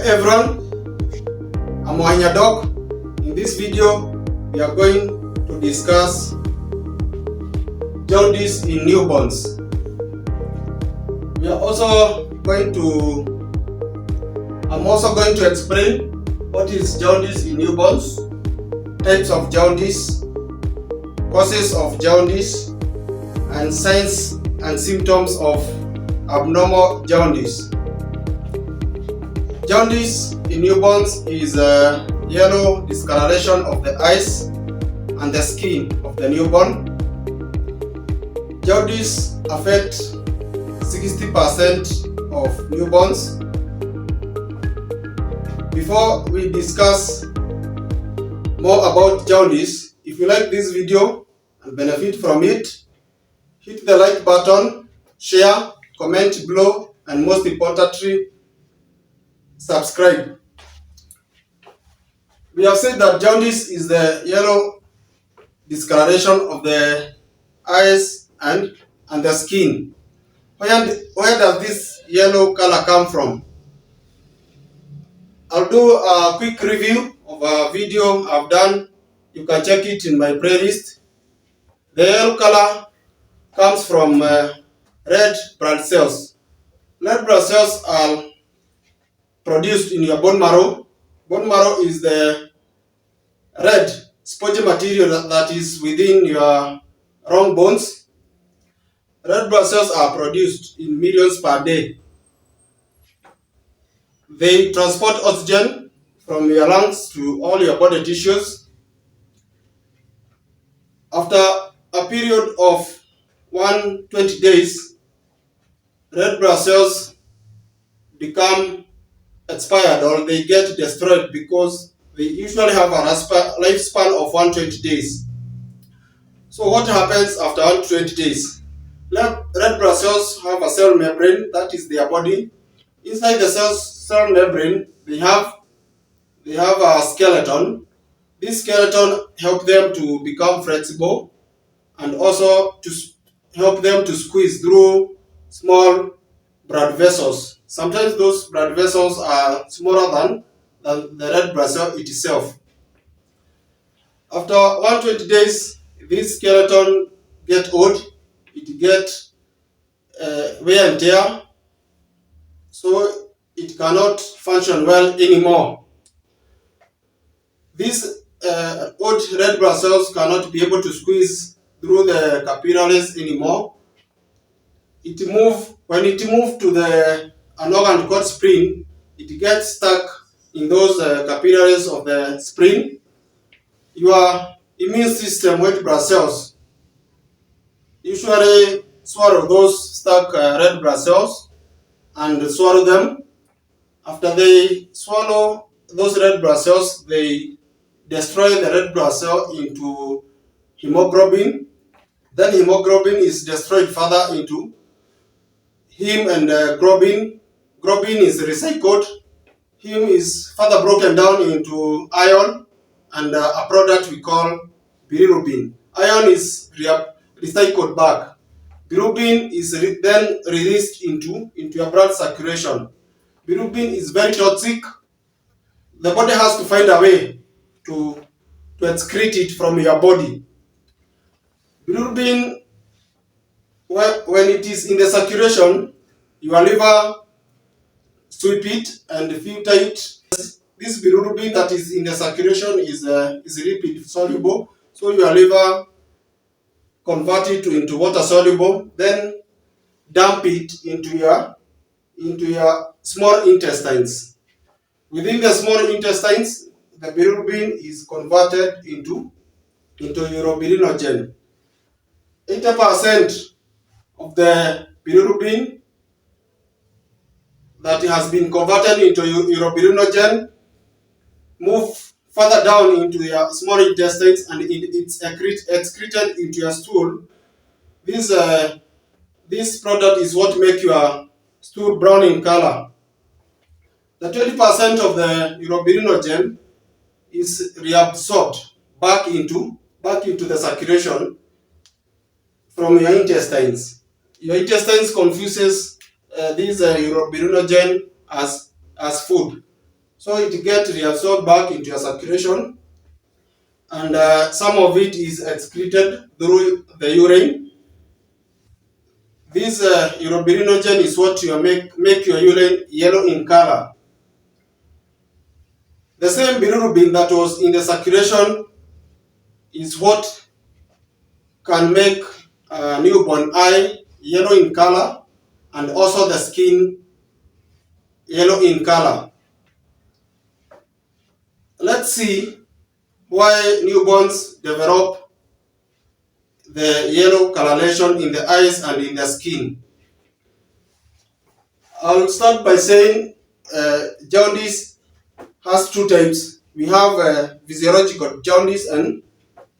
everyone, I'm Wanya Doc. In this video, we are going to discuss jaundice in newborns. I'm also going to explain what is jaundice in newborns, types of jaundice, causes of jaundice, and signs and symptoms of abnormal jaundice. Jaundice in newborns is a yellow discoloration of the eyes and the skin of the newborn. Jaundice affects 60% of newborns. Before we discuss more about jaundice, if you like this video and benefit from it, hit the like button, share, comment below, and most importantly, subscribe. We have said that jaundice is the yellow discoloration of the eyes and the skin. Where does this yellow color come from? I'll do a quick review of a video I've done. You can check it in my playlist. The yellow color comes from red blood cells. Red blood cells are produced in your bone marrow. Bone marrow is the red spongy material that is within your round bones. Red blood cells are produced in millions per day. They transport oxygen from your lungs to all your body tissues. After a period of 120 days, red blood cells become expired or they get destroyed because they usually have a lifespan of 120 days. So what happens after 120 days? Red blood cells have a cell membrane, that is their body. Inside the cell membrane, they have a skeleton. This skeleton helps them to become flexible and also to help them to squeeze through small blood vessels. Sometimes those blood vessels are smaller than the red blood cell itself. After 120 days, this skeleton gets old. It gets wear and tear, so it cannot function well anymore. These old red blood cells cannot be able to squeeze through the capillaries anymore. When it moves to an organ called spleen, it gets stuck in those capillaries of the spleen. Your immune system, white blood cells, usually swallow those stuck red blood cells and swallow them. After they swallow those red blood cells, they destroy the red blood cell into hemoglobin. Then hemoglobin is destroyed further into heme and globin. Globin is recycled. Heme is further broken down into iron and a product we call bilirubin. Iron is recycled back. Bilirubin is then released into your blood circulation. Bilirubin is very toxic. The body has to find a way to excrete it from your body. Bilirubin, when it is in the circulation, your liver sweep it and filter it. This bilirubin that is in the circulation is lipid soluble, so your liver convert it into water soluble, then dump it into your small intestines. Within the small intestines, the bilirubin is converted into urobilinogen. 80% of the bilirubin that has been converted into urobilinogen move further down into your small intestines and it's excreted into your stool. This product is what makes your stool brown in color. The 20% of the urobilinogen is reabsorbed back into the circulation from your intestines. Your intestines confuses this urobilinogen as food. so it gets reabsorbed back into your circulation, and some of it is excreted through the urine. This urobilinogen is what you make your urine yellow in color. The same bilirubin that was in the circulation is what can make newborn eye yellow in color, and also the skin yellow in color. Let's see why newborns develop the yellow coloration in the eyes and in the skin. I'll start by saying jaundice has two types. We have physiological jaundice and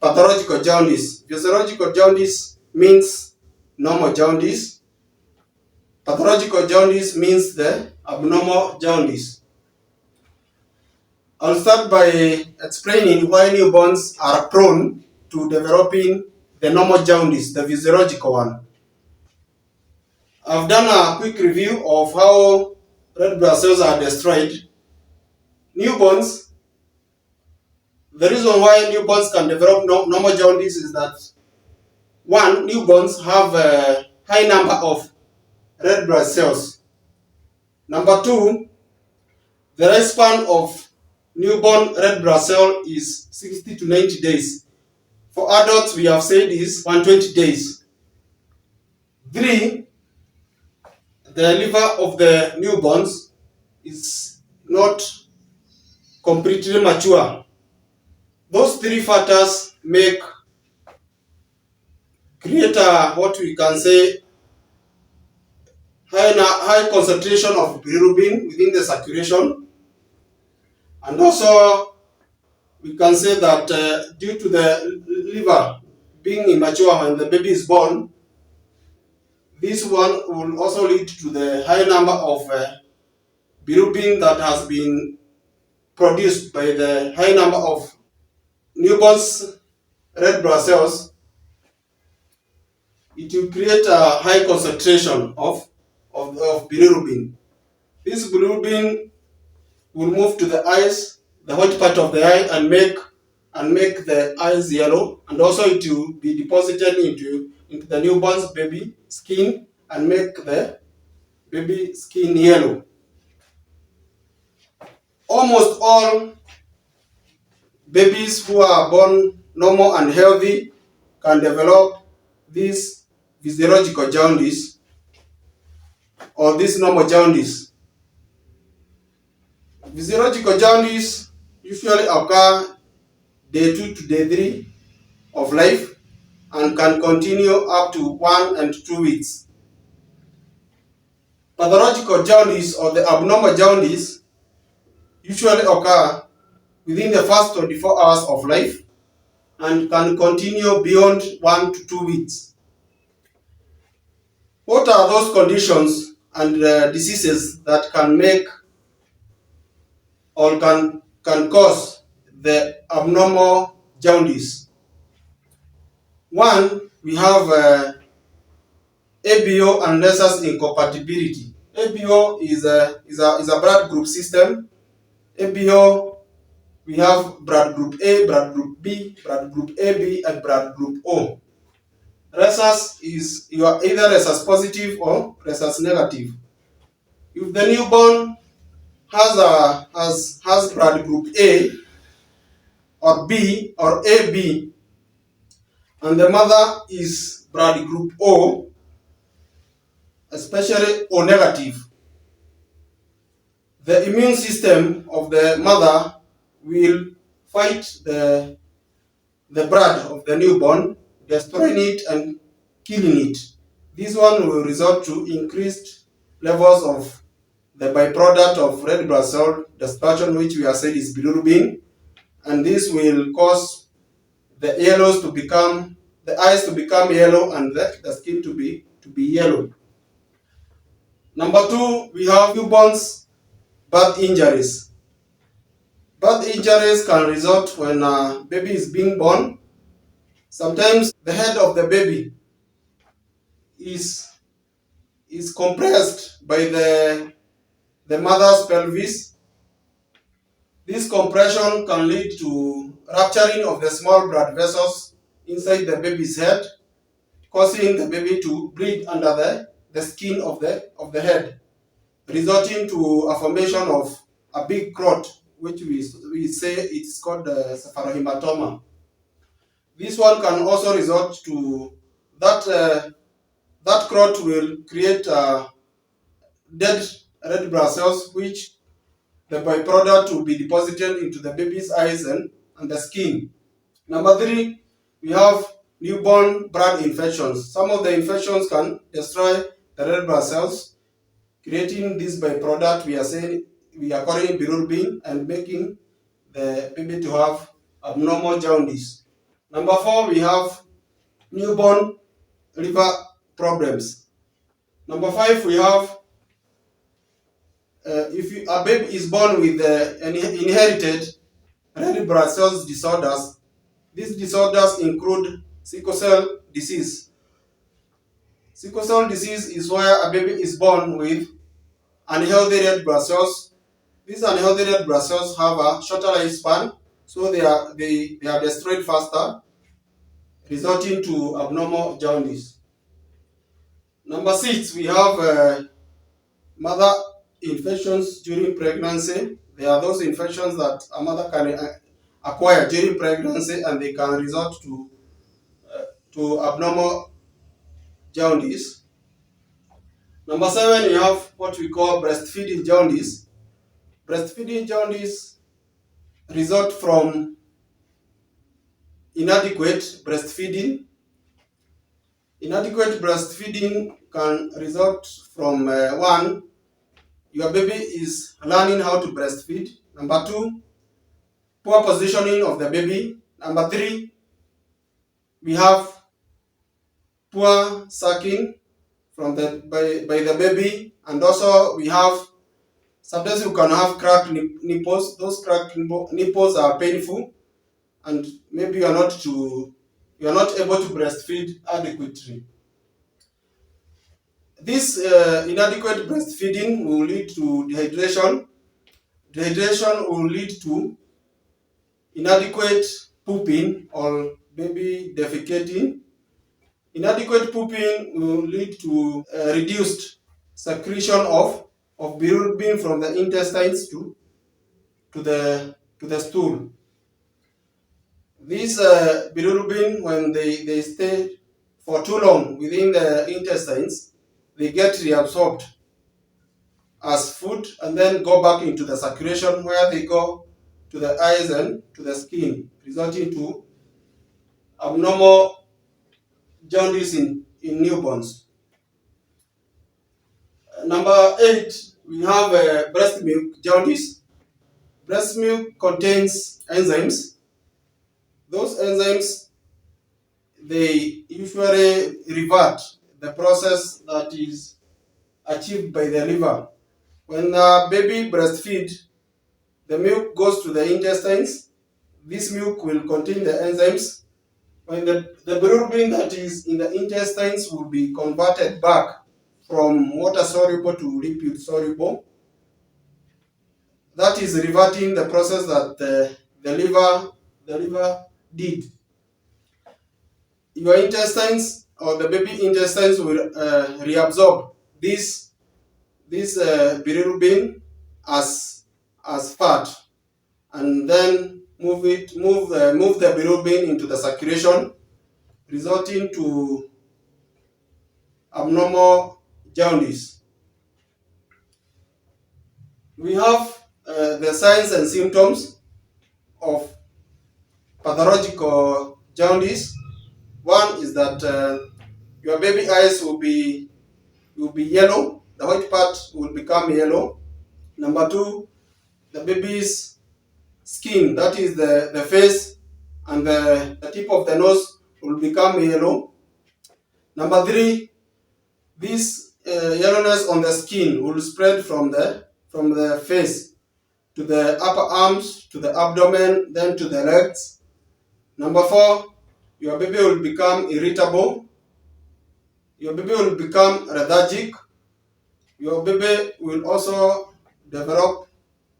pathological jaundice. Physiological jaundice means normal jaundice. Pathological jaundice means the abnormal jaundice. I'll start by explaining why newborns are prone to developing the normal jaundice, the physiological one. I've done a quick review of how red blood cells are destroyed. Newborns, the reason why newborns can develop normal jaundice is that, one, newborns have a high number of red blood cells. Number two, the lifespan of newborn red blood cell is 60 to 90 days. For adults, we have said is 120 days. Three, the liver of the newborns is not completely mature. Those three factors create what we can say high concentration of bilirubin within the circulation, and also we can say that due to the liver being immature when the baby is born, this one will also lead to the high number of bilirubin that has been produced by the high number of newborns red blood cells. It will create a high concentration of bilirubin. This bilirubin will move to the eyes, the white part of the eye, and make the eyes yellow, and also it will be deposited into the newborn's baby skin and make the baby skin yellow. Almost all babies who are born normal and healthy can develop this physiological jaundice or this normal jaundice. Physiological jaundice usually occur day 2 to day 3 of life and can continue up to 1 and 2 weeks. Pathological jaundice or the abnormal jaundice usually occur within the first 24 hours of life and can continue beyond 1 to 2 weeks. What are those conditions and diseases that can make or can cause the abnormal jaundice? One, we have ABO and rhesus incompatibility. ABO is a blood group system. ABO, we have blood group A, blood group B, blood group AB, and blood group O. Rhesus is you are either rhesus positive or rhesus negative. If the newborn has blood group A or B or AB, and the mother is blood group O, especially O negative, the immune system of the mother will fight the blood of the newborn, destroying it and killing it. This one will result to increased levels of the byproduct of red blood cell destruction, which we have said is bilirubin, and this will cause the eyes to become yellow and the skin to be yellow. Number two, we have newborns birth injuries. Birth injuries can result when a baby is being born. Sometimes the head of the baby is compressed by the mother's pelvis, This compression can lead to rupturing of the small blood vessels inside the baby's head, causing the baby to breathe under the skin of the head, resulting to a formation of a big clot, which we say it's called cephalohematoma. This one can also result to that clot will create dead red blood cells, which the byproduct will be deposited into the baby's eyes and the skin. Number three, we have newborn blood infections. Some of the infections can destroy the red blood cells, creating this byproduct we are calling bilirubin and making the baby to have abnormal jaundice. Number four, we have newborn liver problems. Number five, we have if a baby is born with inherited red blood cells disorders. These disorders include sickle cell disease. Sickle cell disease is where a baby is born with unhealthy red blood cells. These unhealthy red blood cells have a shorter lifespan, so they are destroyed faster, resulting to abnormal jaundice. Number six, we have mother infections during pregnancy. There are those infections that a mother can acquire during pregnancy, and they can result to abnormal jaundice. Number seven, we have what we call breastfeeding jaundice. Breastfeeding jaundice result from inadequate breastfeeding. Inadequate breastfeeding can result from one, your baby is learning how to breastfeed. Number two, poor positioning of the baby. Number three, we have poor sucking from by the baby, and also we have sometimes you can have cracked nipples. Those cracked nipples are painful, and maybe you are not able to breastfeed adequately. This inadequate breastfeeding will lead to dehydration. Dehydration will lead to inadequate pooping or baby defecating. Inadequate pooping will lead to reduced secretion of bilirubin from the intestines to the stool. These bilirubin, when they stay for too long within the intestines, they get reabsorbed as food and then go back into the circulation, where they go to the eyes and to the skin, resulting to abnormal jaundice in newborns. Number eight, we have breast milk jaundice. Breast milk contains enzymes. Those enzymes, they usually revert the process that is achieved by the liver. When the baby breastfeeds, the milk goes to the intestines. This milk will contain the enzymes. When the bilirubin that is in the intestines will be converted back from water soluble to lipid soluble. That is reverting the process that the liver did. Your intestines or the baby intestines will reabsorb this bilirubin as fat, and then move the bilirubin into the circulation, resulting to abnormal jaundice. We have the signs and symptoms of pathological jaundice. One is that your baby eyes will be yellow. The white part will become yellow. Number two, the baby's skin, that is the face and the tip of the nose, will become yellow. Number three, this yellowness on the skin will spread from the face to the upper arms, to the abdomen, then to the legs. Number four, your baby will become irritable. Your baby will become lethargic. Your baby will also develop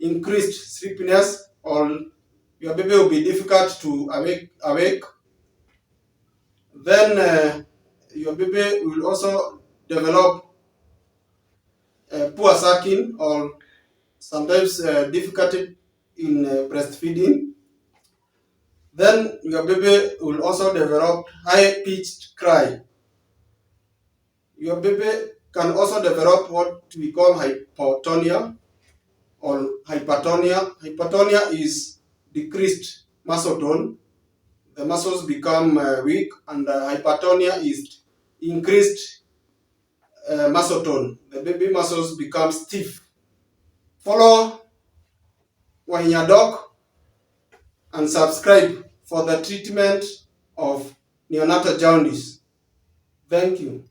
increased sleepiness. or your baby will be difficult to awake. Then your baby will also develop poor sucking or sometimes difficulty in breastfeeding. Then your baby will also develop high-pitched cry. Your baby can also develop what we call hypotonia or hypertonia. Hypertonia is decreased muscle tone. The muscles become weak, and hypertonia is increased muscle tone. The baby muscles become stiff. Follow your doc and subscribe for the treatment of neonatal jaundice. Thank you.